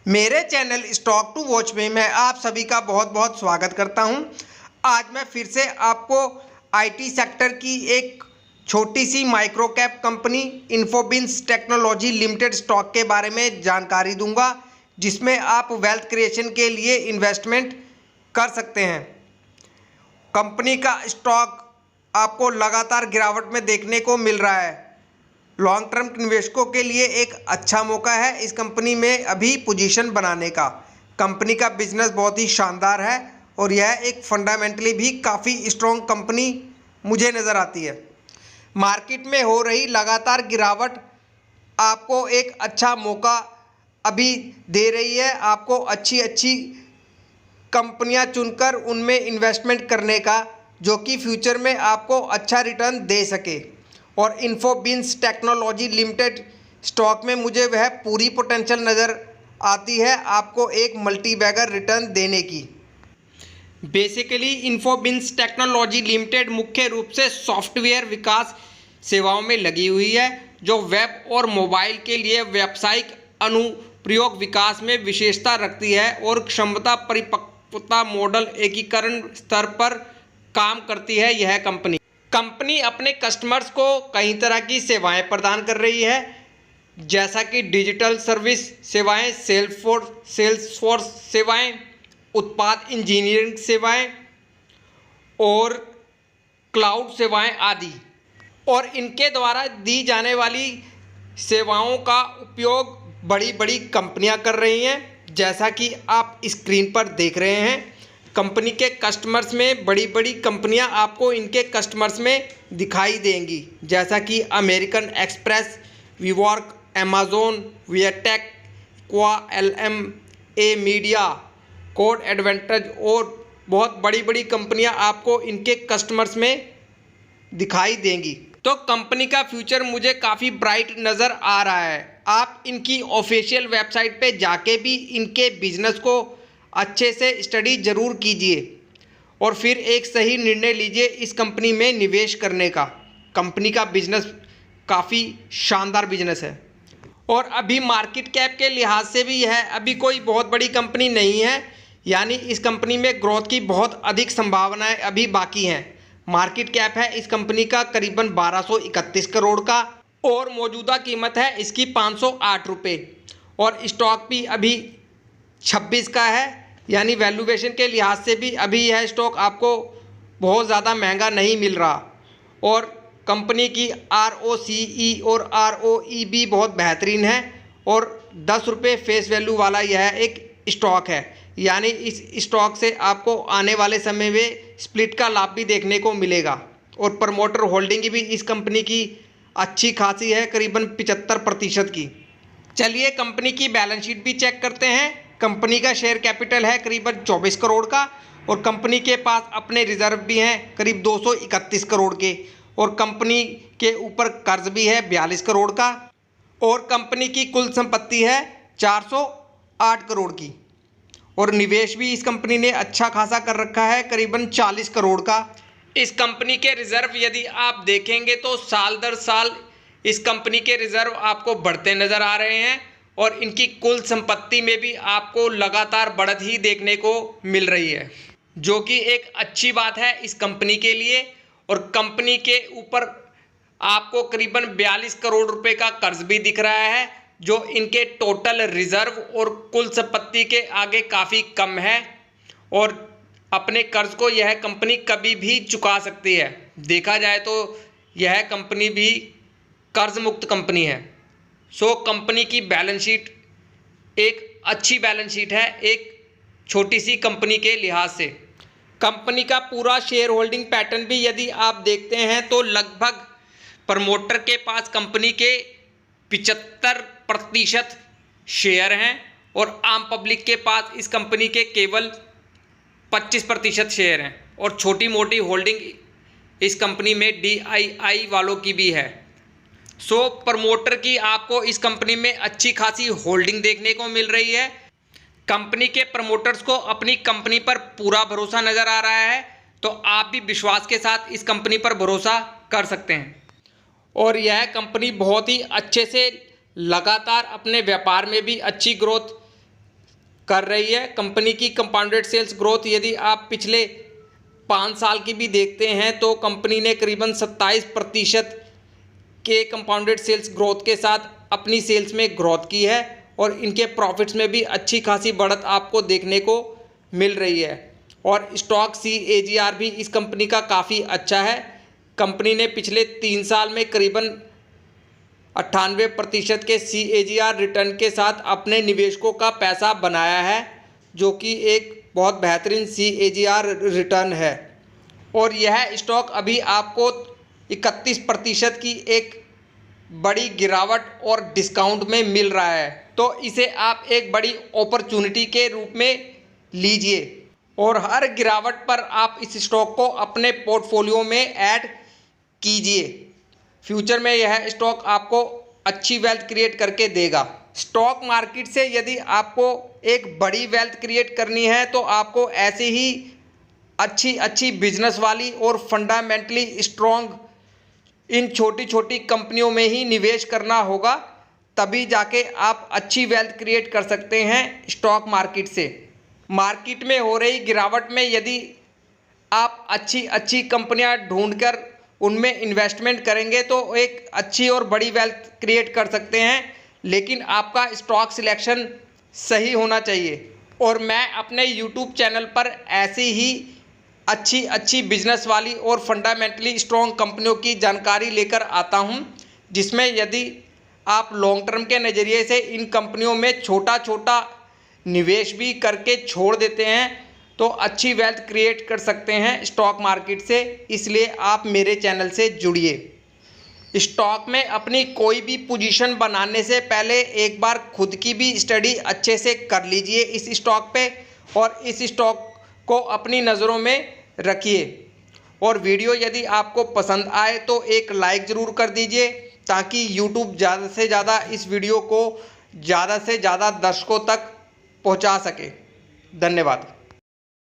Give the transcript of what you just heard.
मेरे channel stock to watch में मैं आप सभी का बहुत बहुत स्वागत करता हूं। आज मैं फिर से आपको आईटी सेक्टर की एक छोटी सी micro cap company Infobeans technology limited stock के बारे में जानकारी दूंगा, जिसमें आप वेल्थ क्रिएशन के लिए इन्वेस्टमेंट कर सकते हैं। कंपनी का स्टॉक आपको लगातार गिरावट में देखने को मिल रहा है। लॉन्ग टर्म निवेशकों के लिए एक अच्छा मौका है इस कंपनी में अभी पोजीशन बनाने का। कंपनी का बिजनेस बहुत ही शानदार है और यह एक फंडामेंटली भी काफ़ी स्ट्रॉन्ग कंपनी मुझे नज़र आती है। मार्केट में हो रही लगातार गिरावट आपको एक अच्छा मौका अभी दे रही है, आपको अच्छी अच्छी कंपनियां चुनकर उनमें इन्वेस्टमेंट करने का, जो कि फ्यूचर में आपको अच्छा रिटर्न दे सके। और इन्फोबिन्स टेक्नोलॉजी लिमिटेड स्टॉक में मुझे वह पूरी पोटेंशियल नज़र आती है आपको एक मल्टी बैगर रिटर्न देने की। बेसिकली इन्फोबिन्स टेक्नोलॉजी लिमिटेड मुख्य रूप से सॉफ्टवेयर विकास सेवाओं में लगी हुई है, जो वेब और मोबाइल के लिए व्यावसायिक अनुप्रयोग विकास में विशेषता रखती है और क्षमता परिपक्वता मॉडल एकीकरण स्तर पर काम करती है। यह कंपनी अपने कस्टमर्स को कई तरह की सेवाएं प्रदान कर रही है, जैसा कि डिजिटल सर्विस सेवाएं, सेल्सफोर्स सेवाएं, उत्पाद इंजीनियरिंग सेवाएं और क्लाउड सेवाएं आदि। और इनके द्वारा दी जाने वाली सेवाओं का उपयोग बड़ी बड़ी कंपनियां कर रही हैं, जैसा कि आप स्क्रीन पर देख रहे हैं। कंपनी के कस्टमर्स में बड़ी बड़ी कंपनियां आपको इनके कस्टमर्स में दिखाई देंगी, जैसा कि अमेरिकन एक्सप्रेस, वीवर्क, अमेज़न, वियरटेक, क्वा, LMA मीडिया, कोड एडवांटेज और बहुत बड़ी बड़ी कंपनियां आपको इनके कस्टमर्स में दिखाई देंगी। तो कंपनी का फ्यूचर मुझे काफ़ी ब्राइट नज़र आ रहा है। आप इनकी ऑफिशियल वेबसाइट पे जाके भी इनके बिजनेस को अच्छे से स्टडी ज़रूर कीजिए और फिर एक सही निर्णय लीजिए इस कंपनी में निवेश करने का। कंपनी का बिजनेस काफ़ी शानदार बिजनेस है और अभी मार्केट कैप के लिहाज से भी यह अभी कोई बहुत बड़ी कंपनी नहीं है, यानी इस कंपनी में ग्रोथ की बहुत अधिक संभावनाएं अभी बाकी हैं। मार्केट कैप है इस कंपनी का करीबन 1231 करोड़ का और मौजूदा कीमत है इसकी 508 रुपये और स्टॉक भी अभी 26 का है, यानी वैल्यूएशन के लिहाज से भी अभी यह स्टॉक आपको बहुत ज़्यादा महंगा नहीं मिल रहा। और कंपनी की ROCE और ROE भी बहुत बेहतरीन है और 10 रुपये फेस वैल्यू वाला यह एक स्टॉक है, यानी इस स्टॉक से आपको आने वाले समय में स्प्लिट का लाभ भी देखने को मिलेगा। और प्रमोटर होल्डिंग भी इस कंपनी की अच्छी खासी है, करीबन 75% की। चलिए कंपनी की बैलेंस शीट भी चेक करते हैं। कंपनी का शेयर कैपिटल है करीबन 24 करोड़ का और कंपनी के पास अपने रिजर्व भी हैं करीब 231 करोड़ के और कंपनी के ऊपर कर्ज भी है 42 करोड़ का और कंपनी की कुल संपत्ति है 408 करोड़ की और निवेश भी इस कंपनी ने अच्छा खासा कर रखा है करीबन 40 करोड़ का। इस कंपनी के रिजर्व यदि आप देखेंगे तो साल दर साल इस कंपनी के रिजर्व आपको बढ़ते नज़र आ रहे हैं और इनकी कुल संपत्ति में भी आपको लगातार बढ़त ही देखने को मिल रही है, जो कि एक अच्छी बात है इस कंपनी के लिए। और कंपनी के ऊपर आपको करीबन 42 करोड़ रुपए का कर्ज भी दिख रहा है, जो इनके टोटल रिजर्व और कुल संपत्ति के आगे काफ़ी कम है और अपने कर्ज को यह कंपनी कभी भी चुका सकती है। देखा जाए तो यह कंपनी भी कर्ज मुक्त कंपनी है। सो कंपनी की बैलेंस शीट एक अच्छी बैलेंस शीट है एक छोटी सी कंपनी के लिहाज से। कंपनी का पूरा शेयर होल्डिंग पैटर्न भी यदि आप देखते हैं तो लगभग प्रमोटर के पास कंपनी के 75% शेयर हैं और आम पब्लिक के पास इस कंपनी के केवल 25% शेयर हैं और छोटी मोटी होल्डिंग इस कंपनी में DII वालों की भी है। सो प्रमोटर की आपको इस कंपनी में अच्छी खासी होल्डिंग देखने को मिल रही है। कंपनी के प्रमोटर्स को अपनी कंपनी पर पूरा भरोसा नज़र आ रहा है, तो आप भी विश्वास के साथ इस कंपनी पर भरोसा कर सकते हैं। और यह कंपनी बहुत ही अच्छे से लगातार अपने व्यापार में भी अच्छी ग्रोथ कर रही है। कंपनी की कंपाउंडेड सेल्स ग्रोथ यदि आप पिछले 5 साल की भी देखते हैं तो कंपनी ने करीबन 27% के कंपाउंडेड सेल्स ग्रोथ के साथ अपनी सेल्स में ग्रोथ की है और इनके प्रॉफिट्स में भी अच्छी खासी बढ़त आपको देखने को मिल रही है। और स्टॉक CAGR भी इस कंपनी का काफ़ी अच्छा है। कंपनी ने पिछले 3 साल में करीबन 98% के CAGR रिटर्न के साथ अपने निवेशकों का पैसा बनाया है, जो कि एक बहुत बेहतरीन CAGR रिटर्न है। और यह स्टॉक अभी आपको 31% की एक बड़ी गिरावट और डिस्काउंट में मिल रहा है, तो इसे आप एक बड़ी अपॉर्चुनिटी के रूप में लीजिए और हर गिरावट पर आप इस स्टॉक को अपने पोर्टफोलियो में ऐड कीजिए। फ्यूचर में यह स्टॉक आपको अच्छी वेल्थ क्रिएट करके देगा। स्टॉक मार्केट से यदि आपको एक बड़ी वेल्थ क्रिएट करनी है तो आपको ऐसी ही अच्छी बिजनेस वाली और फंडामेंटली स्ट्रॉन्ग इन छोटी छोटी कंपनियों में ही निवेश करना होगा, तभी जाके आप अच्छी वेल्थ क्रिएट कर सकते हैं स्टॉक मार्केट से। मार्केट में हो रही गिरावट में यदि आप अच्छी कंपनियां ढूंढकर उनमें इन्वेस्टमेंट करेंगे तो एक अच्छी और बड़ी वेल्थ क्रिएट कर सकते हैं, लेकिन आपका स्टॉक सिलेक्शन सही होना चाहिए। और मैं अपने यूट्यूब चैनल पर ऐसी ही अच्छी बिजनेस वाली और फंडामेंटली स्ट्रॉन्ग कंपनियों की जानकारी लेकर आता हूं, जिसमें यदि आप लॉन्ग टर्म के नज़रिए से इन कंपनियों में छोटा निवेश भी करके छोड़ देते हैं तो अच्छी वेल्थ क्रिएट कर सकते हैं स्टॉक मार्केट से। इसलिए आप मेरे चैनल से जुड़िए। स्टॉक में अपनी कोई भी पोजीशन बनाने से पहले एक बार खुद की भी स्टडी अच्छे से कर लीजिए इस स्टॉक पे, और इस स्टॉक को अपनी नज़रों में रखिए। और वीडियो यदि आपको पसंद आए तो एक लाइक ज़रूर कर दीजिए, ताकि यूट्यूब ज़्यादा से ज़्यादा इस वीडियो को ज़्यादा से ज़्यादा दर्शकों तक पहुंचा सके। धन्यवाद।